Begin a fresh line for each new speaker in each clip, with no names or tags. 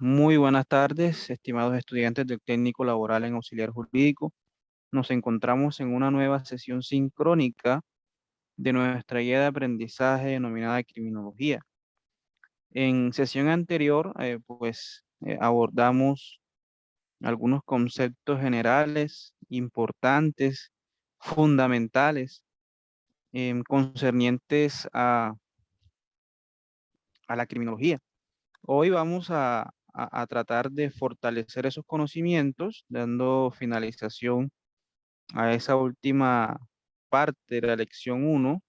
Muy buenas tardes, estimados estudiantes del técnico laboral en auxiliar jurídico. Nos encontramos en una nueva sesión sincrónica de nuestra guía de aprendizaje denominada criminología. En sesión anterior, abordamos algunos conceptos generales, importantes, fundamentales, concernientes a la criminología. Hoy vamos a tratar de fortalecer esos conocimientos, dando finalización a esa última parte de la lección uno,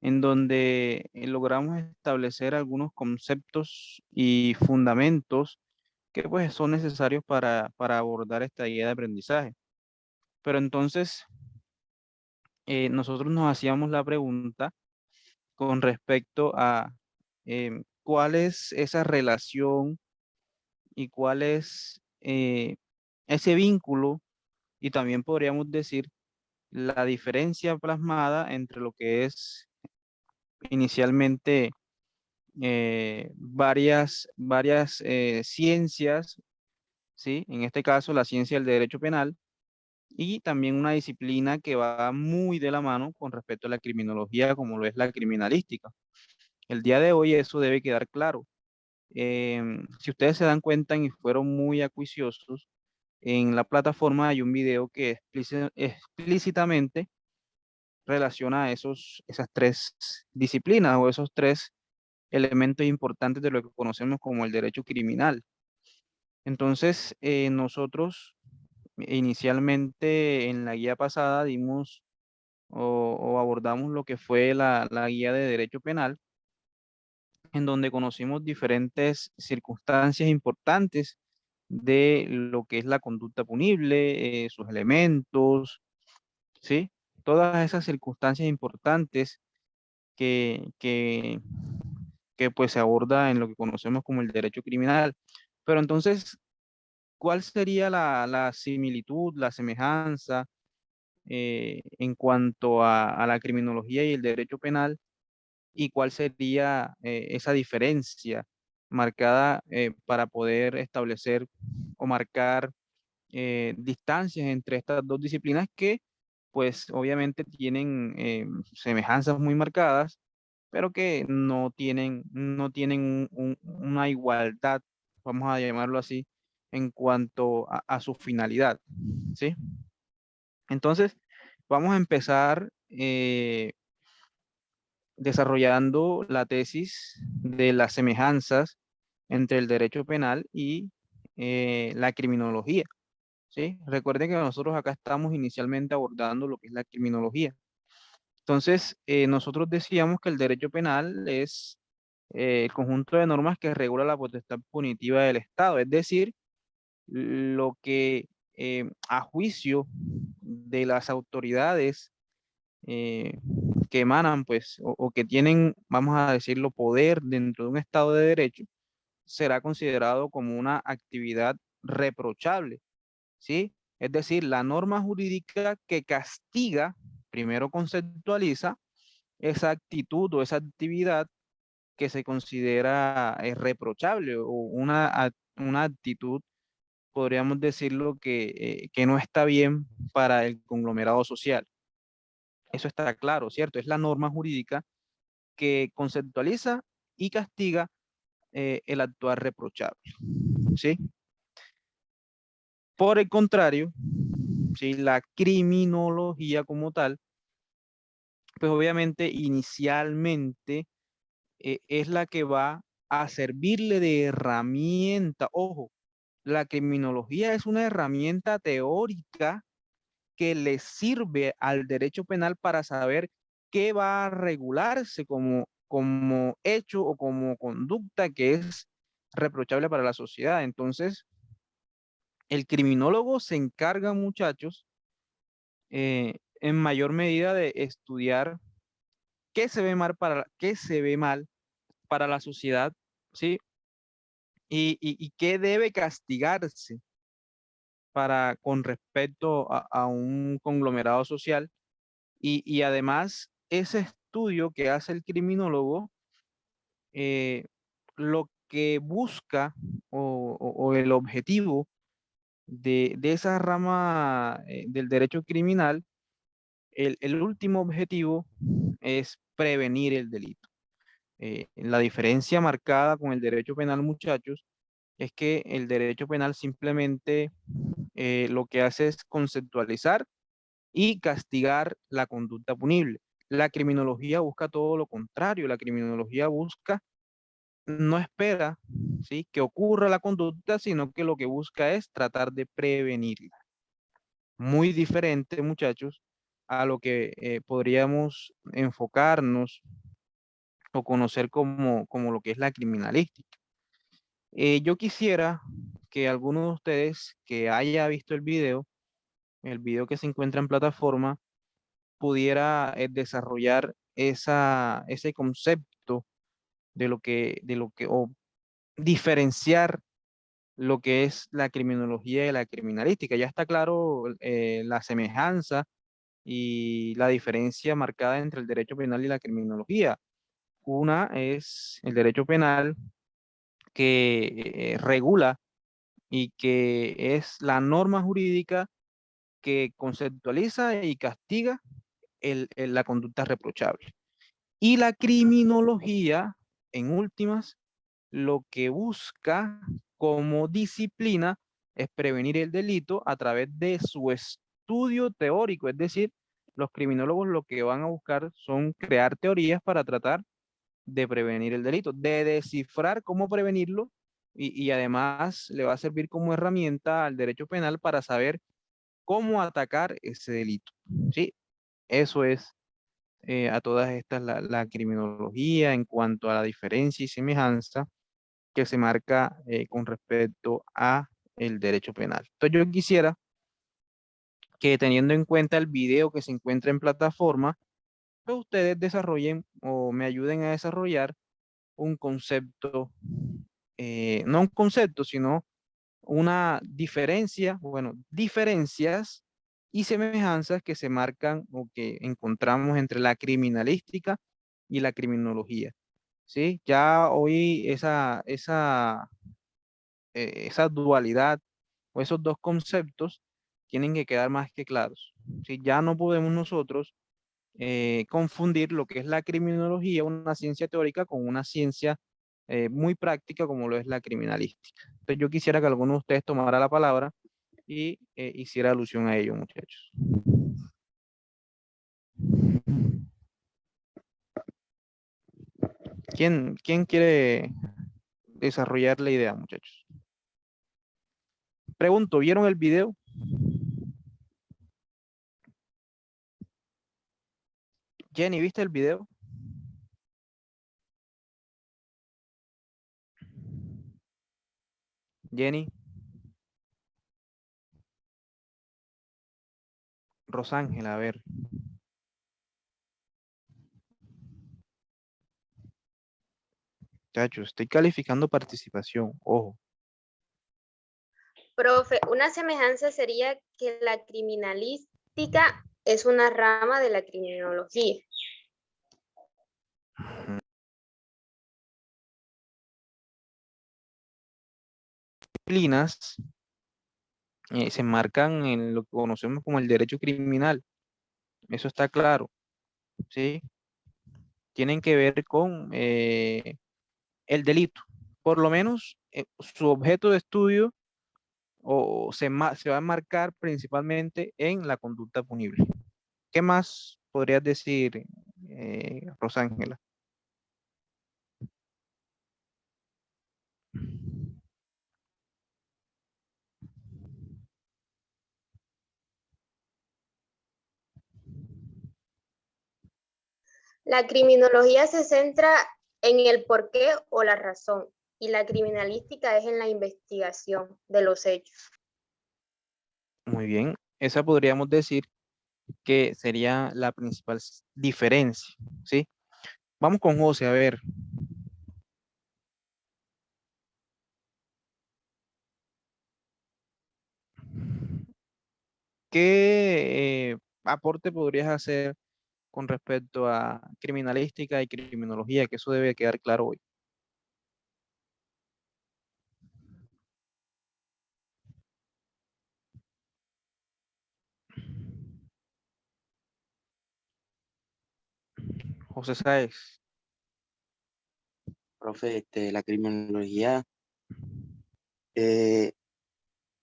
en donde logramos establecer algunos conceptos y fundamentos que pues son necesarios para abordar esta guía de aprendizaje. Pero entonces, nosotros nos hacíamos la pregunta con respecto a cuál es esa relación y cuál es ese vínculo, y también podríamos decir la diferencia plasmada entre lo que es inicialmente varias ciencias, ¿sí? En este caso, la ciencia del derecho penal, y también una disciplina que va muy de la mano con respecto a la criminología, como lo es la criminalística. El día de hoy eso debe quedar claro. Si ustedes se dan cuenta y fueron muy acuiciosos, en la plataforma hay un video que explícitamente relaciona esas tres disciplinas o esos tres elementos importantes de lo que conocemos como el derecho criminal. Entonces, nosotros inicialmente en la guía pasada dimos o abordamos lo que fue la guía de derecho penal, en donde conocimos diferentes circunstancias importantes de lo que es la conducta punible, sus elementos, ¿sí? Todas esas circunstancias importantes que, que, que pues se aborda en lo que conocemos como el derecho criminal. Pero entonces, ¿cuál sería la similitud, la semejanza en cuanto a la criminología y el derecho penal? ¿Y cuál sería esa diferencia marcada para poder establecer o marcar distancias entre estas dos disciplinas que pues obviamente tienen semejanzas muy marcadas, pero que no tienen una igualdad, vamos a llamarlo así, en cuanto a su finalidad, ¿sí? Entonces, vamos a empezar desarrollando la tesis de las semejanzas entre el derecho penal y la criminología, ¿sí? Recuerden que nosotros acá estamos inicialmente abordando lo que es la criminología. Entonces, nosotros decíamos que el derecho penal es el conjunto de normas que regula la potestad punitiva del Estado, es decir, lo que a juicio de las autoridades eh, que emanan, pues, o que tienen, vamos a decirlo, poder dentro de un Estado de Derecho, será considerado como una actividad reprochable, ¿sí? Es decir, la norma jurídica que castiga, primero conceptualiza esa actitud o esa actividad que se considera reprochable o una actitud, podríamos decirlo, que no está bien para el conglomerado social. Eso está claro, ¿cierto? Es la norma jurídica que conceptualiza y castiga el actuar reprochable, ¿sí? Por el contrario, ¿sí? La criminología como tal, pues obviamente inicialmente es la que va a servirle de herramienta. Ojo, la criminología es una herramienta teórica que le sirve al derecho penal para saber qué va a regularse como hecho o como conducta que es reprochable para la sociedad. Entonces, el criminólogo se encarga, muchachos, en mayor medida de estudiar qué se ve mal para la sociedad, ¿sí? Y qué debe castigarse con respecto a un conglomerado social. Y además, ese estudio que hace el criminólogo, eh, lo que busca o el objetivo de esa rama del derecho criminal, el último objetivo es prevenir el delito. La diferencia marcada con el derecho penal, muchachos, es que el derecho penal simplemente lo que hace es conceptualizar y castigar la conducta punible. La criminología busca todo lo contrario. La criminología busca, no espera, ¿sí?, que ocurra la conducta, sino que lo que busca es tratar de prevenirla. Muy diferente, muchachos, a lo que podríamos enfocarnos o conocer como lo que es la criminalística. Yo quisiera que alguno de ustedes que haya visto el video que se encuentra en plataforma, pudiera desarrollar ese concepto o diferenciar lo que es la criminología y la criminalística. Ya está claro la semejanza y la diferencia marcada entre el derecho penal y la criminología. Una es el derecho penal que regula y que es la norma jurídica que conceptualiza y castiga la conducta reprochable. Y la criminología, en últimas, lo que busca como disciplina es prevenir el delito a través de su estudio teórico. Es decir, los criminólogos lo que van a buscar son crear teorías para tratar de prevenir el delito, de descifrar cómo prevenirlo y además le va a servir como herramienta al derecho penal para saber cómo atacar ese delito. ¿Sí? Eso es a todas estas la criminología en cuanto a la diferencia y semejanza que se marca con respecto a el derecho penal. Entonces yo quisiera que, teniendo en cuenta el video que se encuentra en plataforma, pues ustedes desarrollen o me ayuden a desarrollar un concepto, no un concepto, sino una diferencia, bueno, diferencias y semejanzas que se marcan o que encontramos entre la criminalística y la criminología. ¿Sí? Ya hoy esa dualidad o esos dos conceptos tienen que quedar más que claros. ¿Sí? Ya no podemos nosotros confundir lo que es la criminología, una ciencia teórica, con una ciencia muy práctica como lo es la criminalística. Entonces yo quisiera que alguno de ustedes tomara la palabra y hiciera alusión a ello, muchachos. ¿Quién quiere desarrollar la idea, muchachos? Pregunto, ¿vieron el video? Jenny, ¿viste el video? Jenny, Rosángela, a ver. Muchachos, estoy calificando participación, ojo.
Profe, una semejanza sería que la criminalística es una rama de la criminología.
Disciplinas se marcan en lo que conocemos como el derecho criminal. Eso está claro, ¿sí? Tienen que ver con el delito. Por lo menos su objeto de estudio se va a marcar principalmente en la conducta punible. ¿Qué más podrías decir, Rosángela?
La criminología se centra en el porqué o la razón, y la criminalística es en la investigación de los hechos.
Muy bien, esa podríamos decir que sería la principal diferencia, ¿sí? Vamos con José, a ver. ¿Qué aporte podrías hacer con respecto a criminalística y criminología? Que eso debe quedar claro hoy. José Sáez.
Profe, la criminología, eh,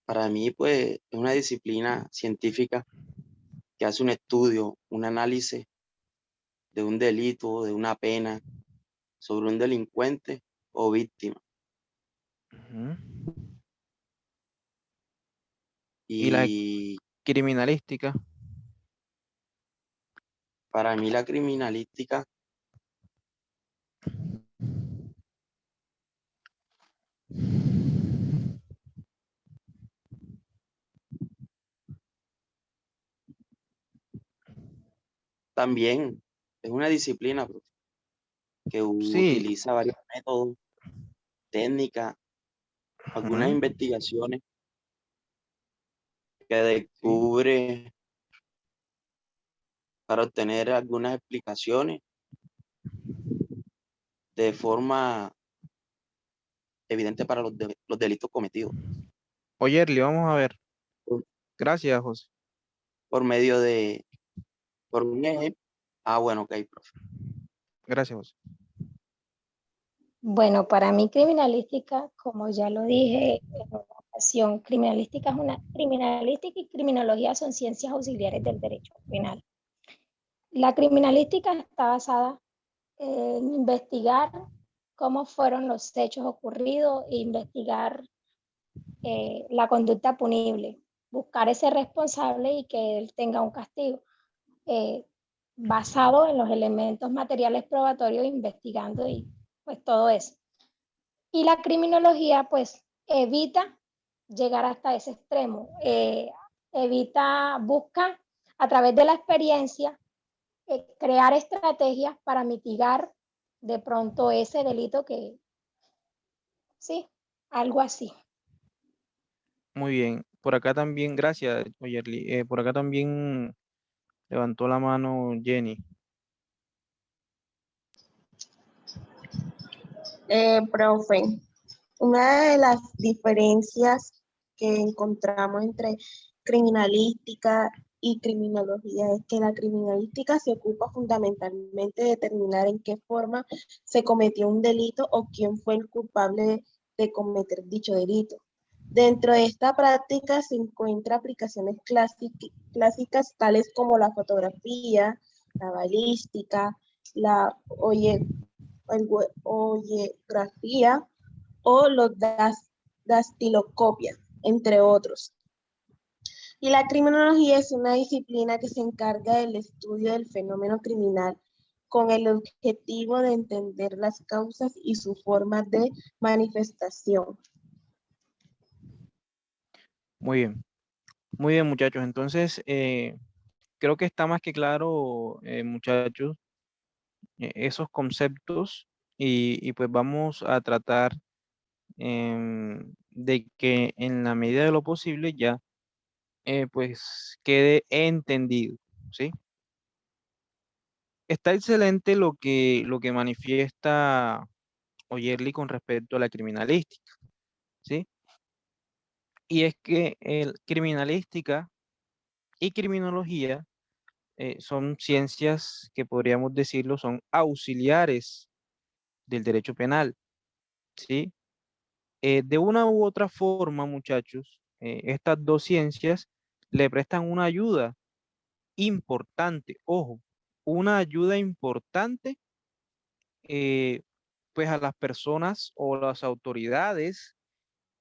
para mí, pues, es una disciplina científica que hace un estudio, un análisis de un delito, de una pena, sobre un delincuente o víctima.
Ujú. Y la
Y
criminalística.
para mí la criminalística también es una disciplina, profe, que
Sí,
utiliza varios métodos, técnicas, algunas
ujú,
investigaciones que
sí,
descubre para obtener algunas explicaciones de forma evidente para los delitos cometidos
Oyerli, vamos a ver.
por,
Gracias, José.
por medio de, por un ejemplo. Ah, bueno, ok, profe.
Gracias, José.
Bueno, para mí criminalística, como ya lo dije en una ocasión, criminalística y criminología son ciencias auxiliares del derecho penal. La criminalística está basada en investigar cómo fueron los hechos ocurridos e investigar la conducta punible, buscar ese responsable y que él tenga un castigo eh, basado en los elementos materiales probatorios, investigando y pues todo eso. Y la criminología pues evita llegar hasta ese extremo, busca a través de la experiencia crear estrategias para mitigar de pronto ese delito que, sí, algo así.
Muy bien. Por acá también, gracias, Oyerli. Por acá también levantó la mano Jenny.
Profe, una de las diferencias que encontramos entre criminalística y criminología es que la criminalística se ocupa fundamentalmente de determinar en qué forma se cometió un delito o quién fue el culpable de cometer dicho delito. Dentro de esta práctica se encuentran aplicaciones clásicas tales como la fotografía, la balística, la oyografía o los dastiloscopias, entre otros. Y la criminología es una disciplina que se encarga del estudio del fenómeno criminal con el objetivo de entender las causas y sus formas de manifestación.
Muy bien, muchachos. Entonces, creo que está más que claro, muchachos, esos conceptos y pues vamos a tratar de que en la medida de lo posible ya pues quede entendido, ¿sí? Está excelente lo que manifiesta Oyerli con respecto a la criminalística, ¿sí? Y es que el criminalística y criminología son ciencias que podríamos decirlo son auxiliares del derecho penal, ¿sí? De una u otra forma, muchachos, estas dos ciencias le prestan una ayuda importante, ojo, una ayuda importante eh, pues a las personas o las autoridades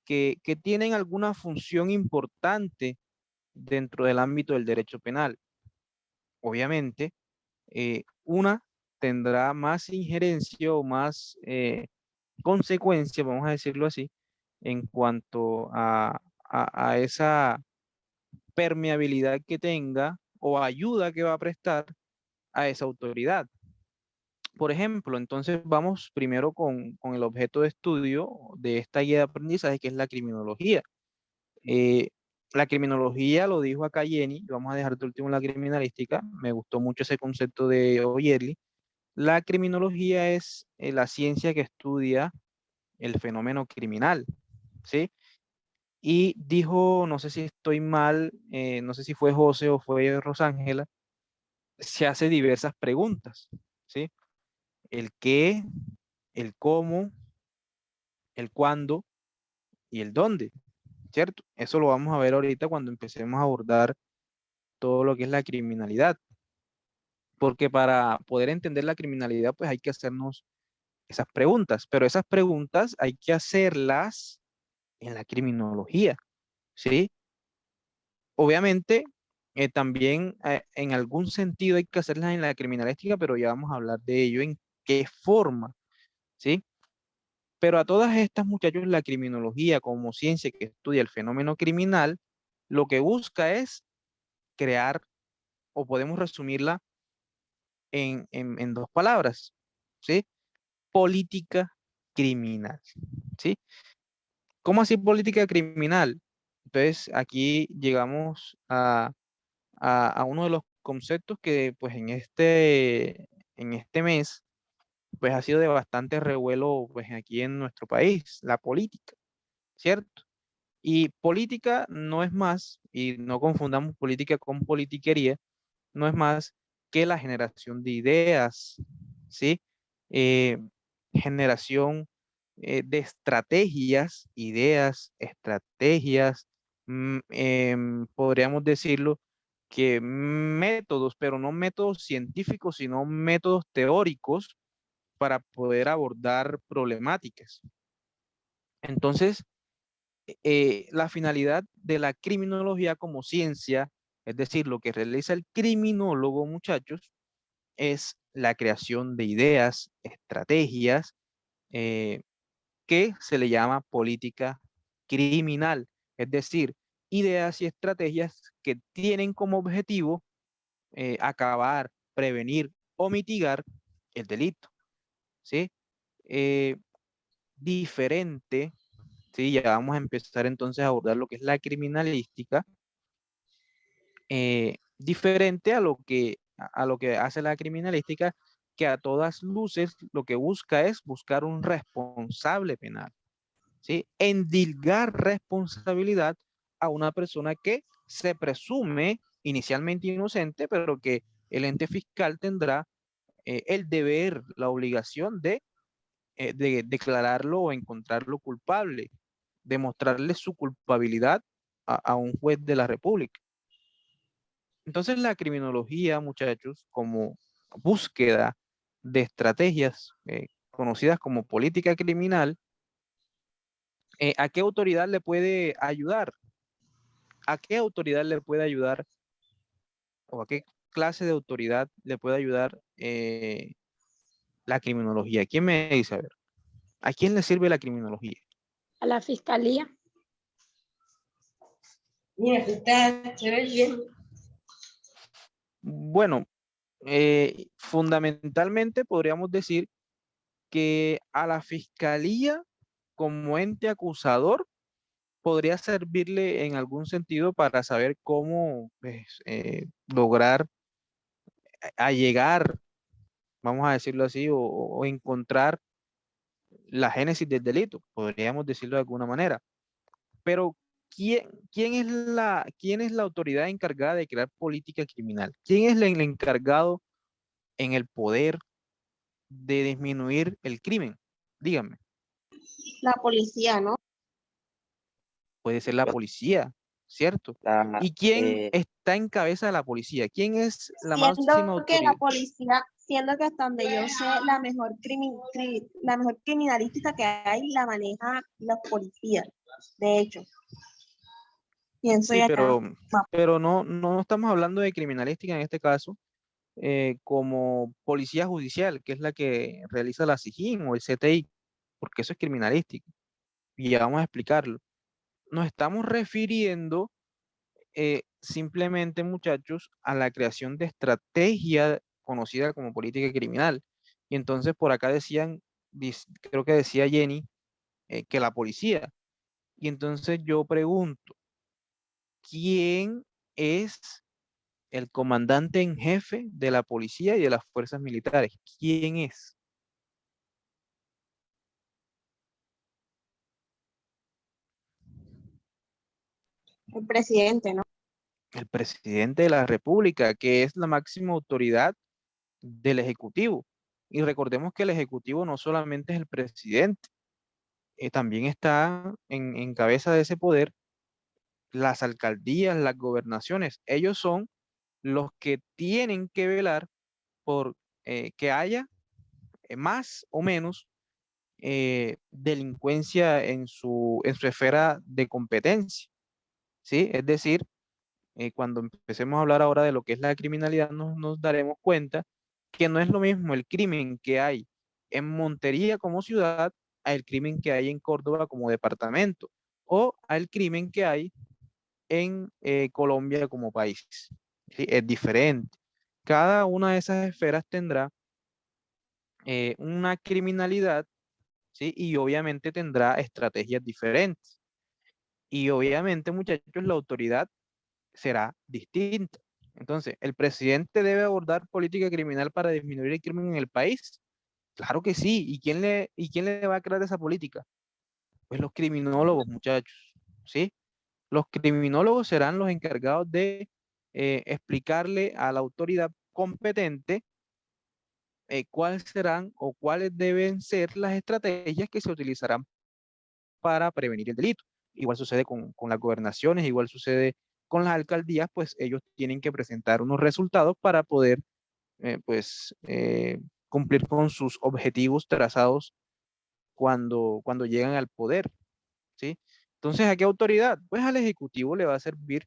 que tienen alguna función importante dentro del ámbito del derecho penal. Obviamente, una tendrá más injerencia o más consecuencia, vamos a decirlo así, en cuanto a esa permeabilidad que tenga o ayuda que va a prestar a esa autoridad. Por ejemplo, entonces vamos primero con el objeto de estudio de esta guía de aprendizaje, que es la criminología. Eh, la criminología, lo dijo acá Jenny, vamos a dejar de último la criminalística, me gustó mucho ese concepto de Oyerli. La criminología es la ciencia que estudia el fenómeno criminal, ¿sí? Y dijo, no sé si estoy mal, no sé si fue José o fue Rosángela, se hace diversas preguntas, ¿sí? el qué, el cómo, el cuándo y el dónde, ¿cierto? Eso lo vamos a ver ahorita cuando empecemos a abordar todo lo que es la criminalidad. Porque para poder entender la criminalidad, pues hay que hacernos esas preguntas, pero esas preguntas hay que hacerlas en la criminología, ¿sí? Obviamente, también en algún sentido hay que hacerlas en la criminalística, pero ya vamos a hablar de ello, en qué forma, ¿sí? Pero a todas estas, muchachos, la criminología como ciencia que estudia el fenómeno criminal, lo que busca es crear, o podemos resumirla en dos palabras, ¿sí? Política criminal, ¿sí? ¿Cómo así política criminal? Entonces, aquí llegamos a uno de los conceptos que, pues, en este mes, pues, ha sido de bastante revuelo, pues, aquí en nuestro país, la política, ¿cierto? Y política no es más, y no confundamos política con politiquería, no es más que la generación de ideas, ¿sí? Eh, generación de estrategias, ideas, estrategias, podríamos decirlo que métodos, pero no métodos científicos, sino métodos teóricos para poder abordar problemáticas. Entonces, la finalidad de la criminología como ciencia, es decir, lo que realiza el criminólogo, muchachos, es la creación de ideas, estrategias, eh, que se le llama política criminal, es decir, ideas y estrategias que tienen como objetivo acabar, prevenir o mitigar el delito, ¿sí? Eh, diferente, ¿sí? Ya vamos a empezar entonces a abordar lo que es la criminalística, diferente a lo que hace la criminalística, que a todas luces lo que busca es buscar un responsable penal, ¿sí? Endilgar responsabilidad a una persona que se presume inicialmente inocente, pero que el ente fiscal tendrá el deber, la obligación de declararlo o encontrarlo culpable, demostrarle su culpabilidad a un juez de la República. Entonces la criminología, muchachos, como búsqueda de estrategias conocidas como política criminal, ¿a qué autoridad le puede ayudar? ¿A qué autoridad le puede ayudar o a qué clase de autoridad le puede ayudar la criminología? ¿Quién me dice? A ver, ¿a quién le sirve la criminología?
A la fiscalía.
Mira, tú estás chévere bien.
Bueno, fundamentalmente podríamos decir que a la fiscalía como ente acusador podría servirle en algún sentido para saber cómo pues, lograr llegar, vamos a decirlo así, o encontrar la génesis del delito, podríamos decirlo de alguna manera. Pero, quién es la autoridad encargada de crear política criminal? ¿Quién es el encargado en el poder de disminuir el crimen? Díganme.
La policía, ¿no?
Puede ser la
Pues,
policía, ¿cierto?
la,
¿Y quién
eh,
está en cabeza de la policía? ¿Quién es la máxima
Siendo que la
autoridad?
policía, siendo que hasta donde yo sé, la mejor criminalística que hay la maneja la policía. De hecho, pienso
Sí,
ya acá.
pero no estamos hablando de criminalística en este caso, como policía judicial, que es la que realiza la SIJIN o el CTI, porque eso es criminalística. Y ya vamos a explicarlo. Nos estamos refiriendo simplemente, muchachos, a la creación de estrategia conocida como política criminal. Y entonces por acá decían, creo que decía Jenny, que la policía. Y entonces yo pregunto, ¿quién es el comandante en jefe de la policía y de las fuerzas militares? ¿Quién es?
El presidente, ¿no?
El presidente de la República, que es la máxima autoridad del Ejecutivo. Y recordemos que el Ejecutivo no solamente es el presidente, también está en cabeza de ese poder las alcaldías, las gobernaciones. Ellos son los que tienen que velar por que haya más o menos delincuencia en su esfera de competencia, ¿sí? Es decir, cuando empecemos a hablar ahora de lo que es la criminalidad, nos daremos cuenta que no es lo mismo el crimen que hay en Montería como ciudad al crimen que hay en Córdoba como departamento o al crimen que hay en Colombia como país. ¿Sí? Es diferente. Cada una de esas esferas tendrá una criminalidad, ¿sí? Y obviamente tendrá estrategias diferentes. Y obviamente, muchachos, la autoridad será distinta. Entonces, ¿el presidente debe abordar política criminal para disminuir el crimen en el país? Claro que sí. ¿Y quién le va a crear esa política? Pues los criminólogos, muchachos, ¿sí? Los criminólogos serán los encargados de explicarle a la autoridad competente cuáles serán o cuáles deben ser las estrategias que se utilizarán para prevenir el delito. Igual sucede con las gobernaciones, igual sucede con las alcaldías, pues ellos tienen que presentar unos resultados para poder pues cumplir con sus objetivos trazados cuando llegan al poder, ¿sí? Entonces, ¿a qué autoridad? Pues al Ejecutivo le va a servir,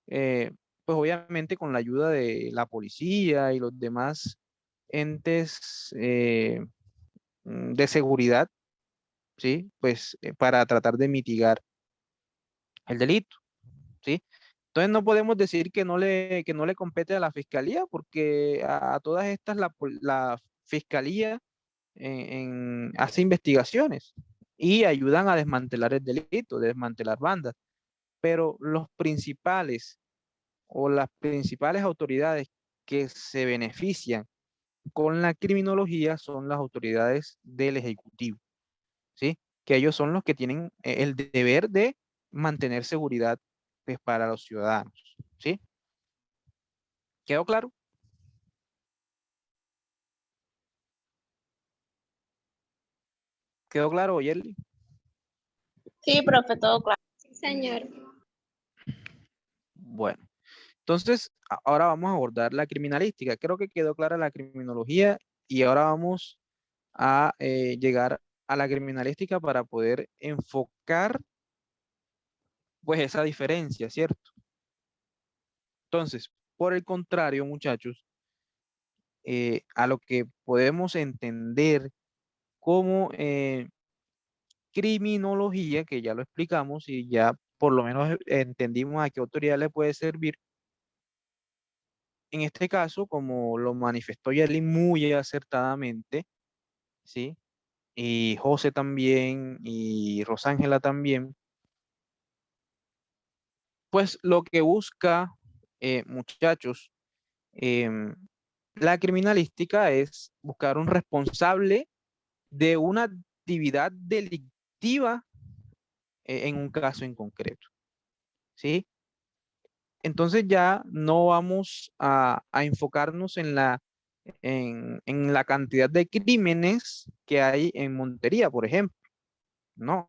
pues obviamente con la ayuda de la policía y los demás entes de seguridad, ¿sí? Pues para tratar de mitigar el delito, ¿sí? Entonces no podemos decir que no le compete a la fiscalía, porque a todas estas la fiscalía hace investigaciones y ayudan a desmantelar el delito, desmantelar bandas. Pero los principales o las principales autoridades que se benefician con la criminología son las autoridades del Ejecutivo, ¿sí? Que ellos son los que tienen el deber de mantener seguridad pues, para los ciudadanos, ¿sí? ¿Quedó claro? ¿Quedó claro, Yerly?
Sí, profe, todo claro.
Sí, señor.
Bueno, entonces ahora vamos a abordar la criminalística. Creo que quedó clara la criminología y ahora vamos a llegar a la criminalística para poder enfocar pues esa diferencia, ¿cierto? Entonces, por el contrario, muchachos, a lo que podemos entender como criminología, que ya lo explicamos y ya por lo menos entendimos a qué autoridad le puede servir. En este caso, como lo manifestó Yerly muy acertadamente, ¿sí? Y José también, y Rosángela también, pues lo que busca, muchachos, em, la criminalística es buscar un responsable de una actividad delictiva en un caso en concreto, ¿sí? Entonces ya no vamos a enfocarnos en la cantidad de crímenes que hay en Montería, por ejemplo. No,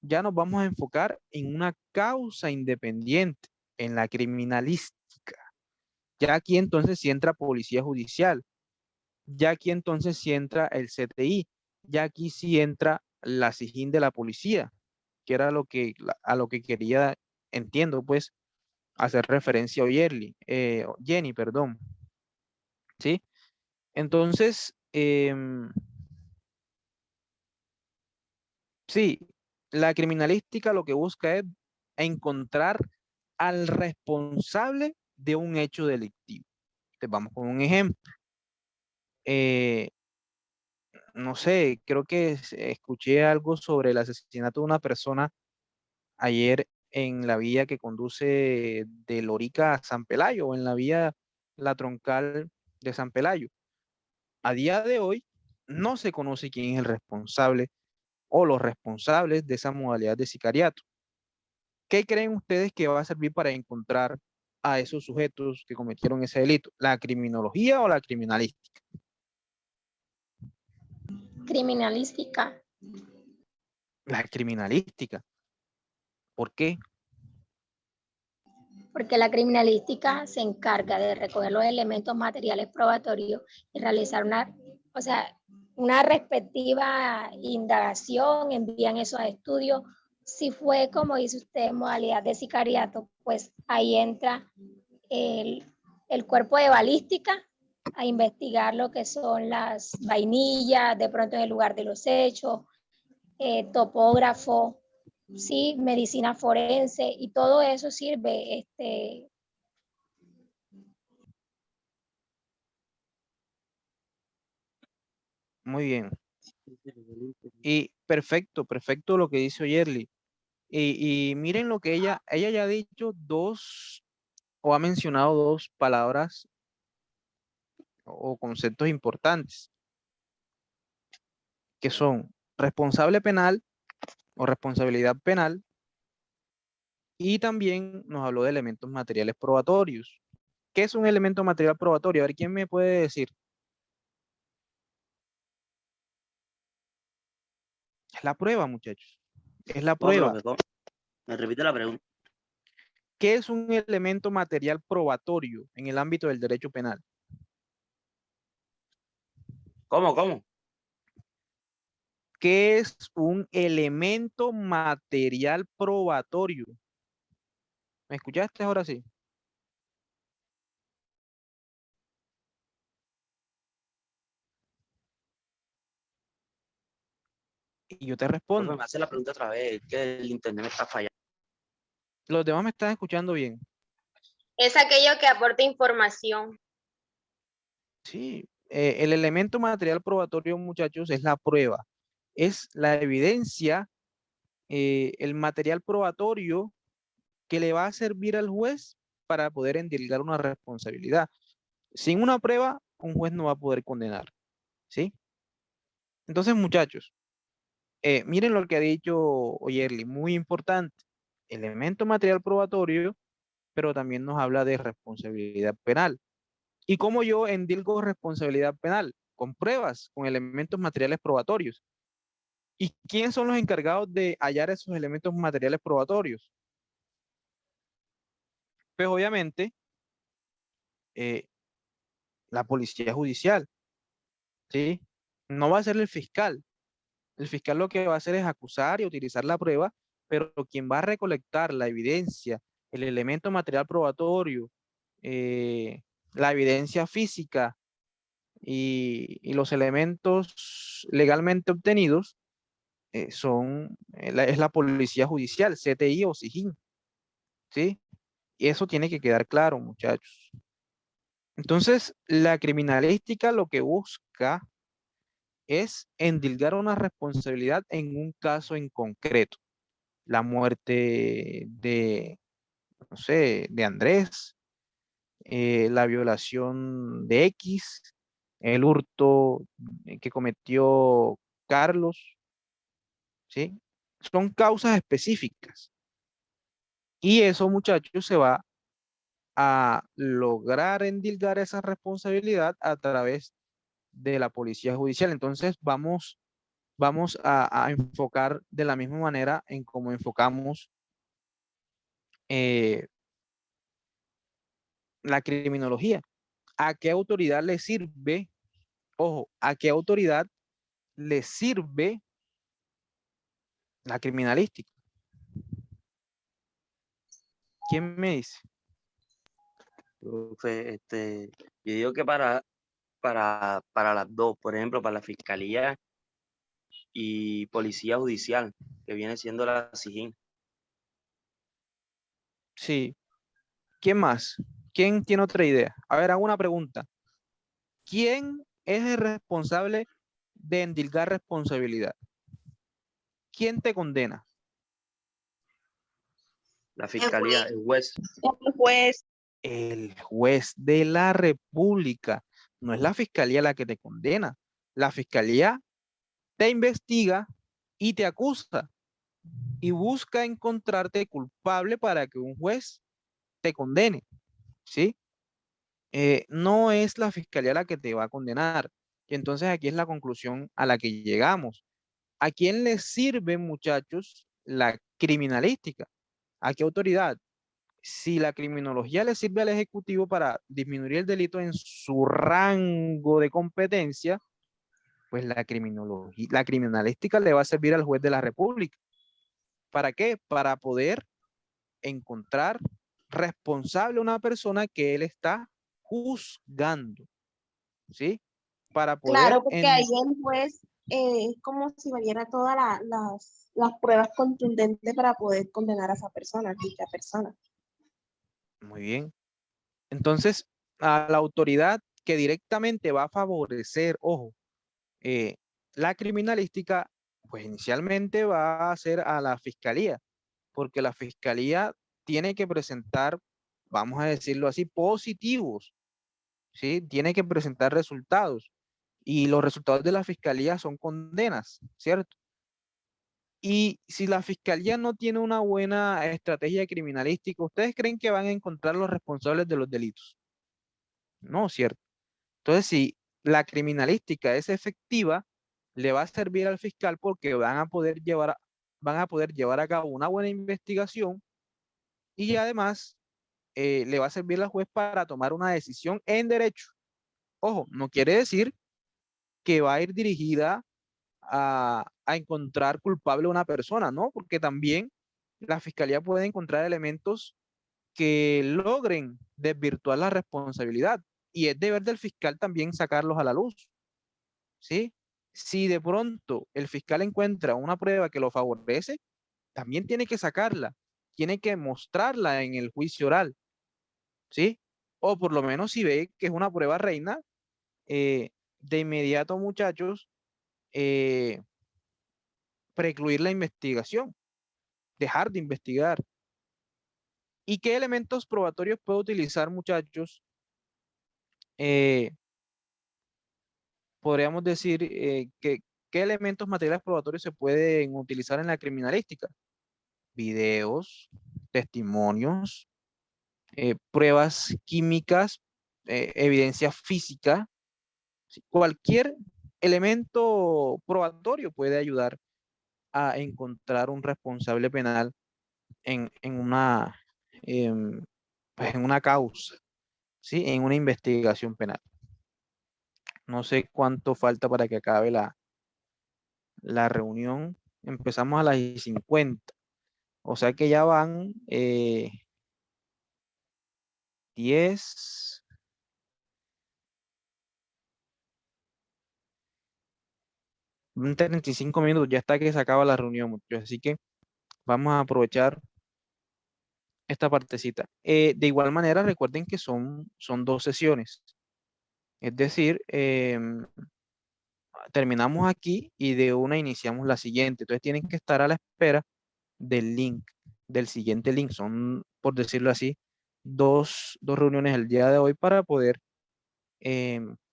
ya nos vamos a enfocar en una causa independiente, en la criminalística. Ya aquí entonces sí entra policía judicial, ya aquí entonces sí entra el CTI, ya aquí sí entra la SIJIN de la policía, que era a lo que quería, entiendo, pues, hacer referencia a Jenny, perdón, ¿sí? Entonces, sí, la criminalística lo que busca es encontrar al responsable de un hecho delictivo. Te vamos con un ejemplo. Eh, no sé, creo que escuché algo sobre el asesinato de una persona ayer en la vía que conduce de Lorica a San Pelayo, o en la vía La Troncal de San Pelayo. A día de hoy no se conoce quién es el responsable o los responsables de esa modalidad de sicariato. ¿Qué creen ustedes que va a servir para encontrar a esos sujetos que cometieron ese delito? ¿La criminología o la criminalística?
Criminalística.
La criminalística. ¿Por qué?
Porque la criminalística se encarga de recoger los elementos materiales probatorios y realizar una respectiva indagación, envían esos estudios. Si fue, como dice usted, modalidad de sicariato, pues ahí entra el cuerpo de balística a investigar lo que son las vainillas, de pronto en el lugar de los hechos, topógrafo, sí, medicina forense, y todo eso sirve
Muy bien. Y perfecto, perfecto lo que dice Oyerli. Y miren lo que ella ya ha dicho o ha mencionado dos palabras o conceptos importantes, que son responsable penal o responsabilidad penal, y también nos habló de elementos materiales probatorios. ¿Qué es un elemento material probatorio? A ver, ¿quién me puede decir? Es la prueba, muchachos. Es la
No,
prueba.
profesor, me repite la pregunta.
¿Qué es un elemento material probatorio en el ámbito del derecho penal?
¿Cómo?
¿Qué es un elemento material probatorio? ¿Me escuchaste ahora sí? Y yo te
Profe,
respondo.
me hace la pregunta otra vez, que el internet me está fallando.
Los demás me están escuchando bien.
Es aquello que aporta información.
Sí, el elemento material probatorio, muchachos, es la prueba. Es la evidencia, el material probatorio que le va a servir al juez para poder endilgar una responsabilidad. Sin una prueba, un juez no va a poder condenar. ¿Sí? Entonces, muchachos, miren lo que ha dicho Oyerli, muy importante. Elemento material probatorio, pero también nos habla de responsabilidad penal. ¿Y cómo yo endilgo responsabilidad penal? Con pruebas, con elementos materiales probatorios. ¿Y quiénes son los encargados de hallar esos elementos materiales probatorios? Pues obviamente, la policía judicial, ¿sí? No va a ser el fiscal. El fiscal lo que va a hacer es acusar y utilizar la prueba, pero quien va a recolectar la evidencia, el elemento material probatorio, la evidencia física y los elementos legalmente obtenidos es la policía judicial, CTI o SIJIN, ¿sí? Y eso tiene que quedar claro, muchachos. Entonces, la criminalística lo que busca es endilgar una responsabilidad en un caso en concreto. La muerte de, no sé, de Andrés, la violación de X, el hurto que cometió Carlos, ¿sí? Son causas específicas. Y eso, muchachos, se va a lograr endilgar esa responsabilidad a través de la policía judicial. Entonces, vamos a enfocar de la misma manera en cómo enfocamos la criminología. ¿A qué autoridad le sirve? Ojo, ¿a qué autoridad le sirve la criminalística? ¿Quién me dice?
Profe, yo digo que para las dos, por ejemplo, para la fiscalía y policía judicial, que viene siendo la SIJIN.
Sí. ¿Quién más? ¿Quién tiene otra idea? A ver, hago una pregunta. ¿Quién es el responsable de endilgar responsabilidad? ¿Quién te condena?
La fiscalía, el juez.
El juez.
El juez de la República. No es la fiscalía la que te condena. La fiscalía te investiga y te acusa y busca encontrarte culpable para que un juez te condene, ¿sí? No es la fiscalía la que te va a condenar. Y entonces aquí es la conclusión a la que llegamos. ¿A quién le sirve, muchachos, la criminalística? ¿A qué autoridad? Si la criminología le sirve al Ejecutivo para disminuir el delito en su rango de competencia, pues la criminalística le va a servir al juez de la República. ¿Para qué? Para poder encontrar responsable a una persona que él está juzgando, ¿sí? Para poder
Claro, porque ahí el juez es como si valiera todas las pruebas contundentes para poder condenar a esa persona, a dicha persona.
Muy bien. Entonces, a la autoridad que directamente va a favorecer, ojo, la criminalística, pues inicialmente va a ser a la fiscalía, porque la fiscalía tiene que presentar, vamos a decirlo así, positivos, ¿sí? Tiene que presentar resultados y los resultados de la fiscalía son condenas, ¿cierto? Y si la fiscalía no tiene una buena estrategia criminalística, ¿ustedes creen que van a encontrar los responsables de los delitos? No, ¿cierto? Entonces, si la criminalística es efectiva, le va a servir al fiscal porque van a poder llevar a cabo una buena investigación y además le va a servir al juez para tomar una decisión en derecho. Ojo, no quiere decir que va a ir dirigida a encontrar culpable a una persona, ¿no? Porque también la fiscalía puede encontrar elementos que logren desvirtuar la responsabilidad y es deber del fiscal también sacarlos a la luz, ¿sí? Si de pronto el fiscal encuentra una prueba que lo favorece, también tiene que sacarla, tiene que mostrarla en el juicio oral, ¿sí? O por lo menos si ve que es una prueba reina, de inmediato, muchachos, eh, precluir la investigación, dejar de investigar. ¿Y qué elementos probatorios puede utilizar, muchachos? Eh, Podríamos decir qué elementos materiales probatorios se pueden utilizar en la criminalística. Videos, testimonios, pruebas químicas, evidencia física. ¿Sí? Cualquier elemento probatorio puede ayudar a encontrar un responsable penal en una, em, pues en una causa, ¿sí? En una investigación penal. No sé cuánto falta para que acabe la reunión. Empezamos a las 50. O sea que ya van 10, un 35 minutos, ya está que se acaba la reunión, muchachos. Así que vamos a aprovechar esta partecita. De igual manera, recuerden que son dos sesiones. Es decir, terminamos aquí y de una iniciamos la siguiente. Entonces tienen que estar a la espera del link, del siguiente link. Son, por decirlo así, dos reuniones el día de hoy para poder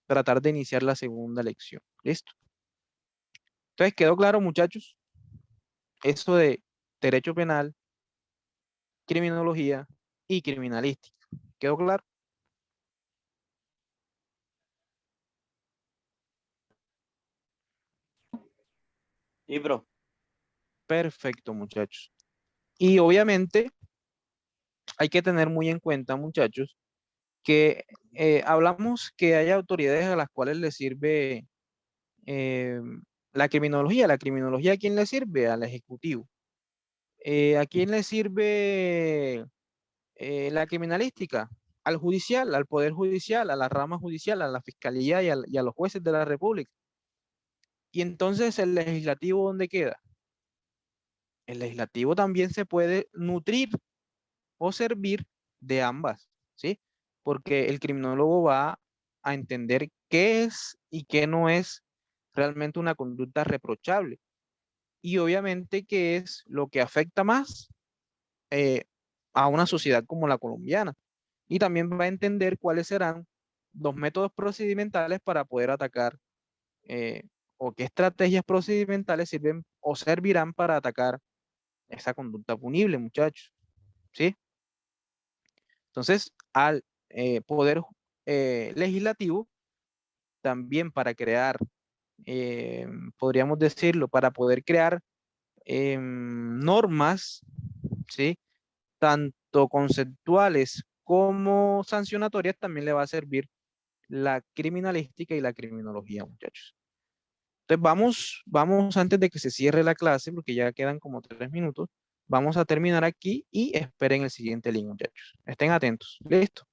tratar de iniciar la segunda lección. ¿Listo? Entonces, ¿quedó claro, muchachos? Eso de derecho penal, criminología y criminalística. ¿Quedó claro?
Sí, bro.
Perfecto, muchachos. Y obviamente hay que tener muy en cuenta, muchachos, que hablamos que hay autoridades a las cuales les sirve eh, la criminología. ¿La criminología a quién le sirve? Al Ejecutivo. ¿A quién le sirve la criminalística? Al judicial, al Poder Judicial, a la rama judicial, a la Fiscalía y a los jueces de la República. Y entonces el legislativo, ¿dónde queda? El legislativo también se puede nutrir o servir de ambas, ¿sí? Porque el criminólogo va a entender qué es y qué no es realmente una conducta reprochable. Y obviamente qué es lo que afecta más eh, a una sociedad como la colombiana. Y también va a entender cuáles serán los métodos procedimentales para poder atacar o qué estrategias procedimentales sirven o servirán para atacar esa conducta punible, muchachos. ¿Sí? Entonces, al poder legislativo también para crear, podríamos decirlo, para poder crear normas, ¿sí? Tanto conceptuales como sancionatorias, también le va a servir la criminalística y la criminología, muchachos. Entonces vamos antes de que se cierre la clase, porque ya quedan como 3 minutos, vamos a terminar aquí y esperen el siguiente link, muchachos. Estén atentos. ¿Listo?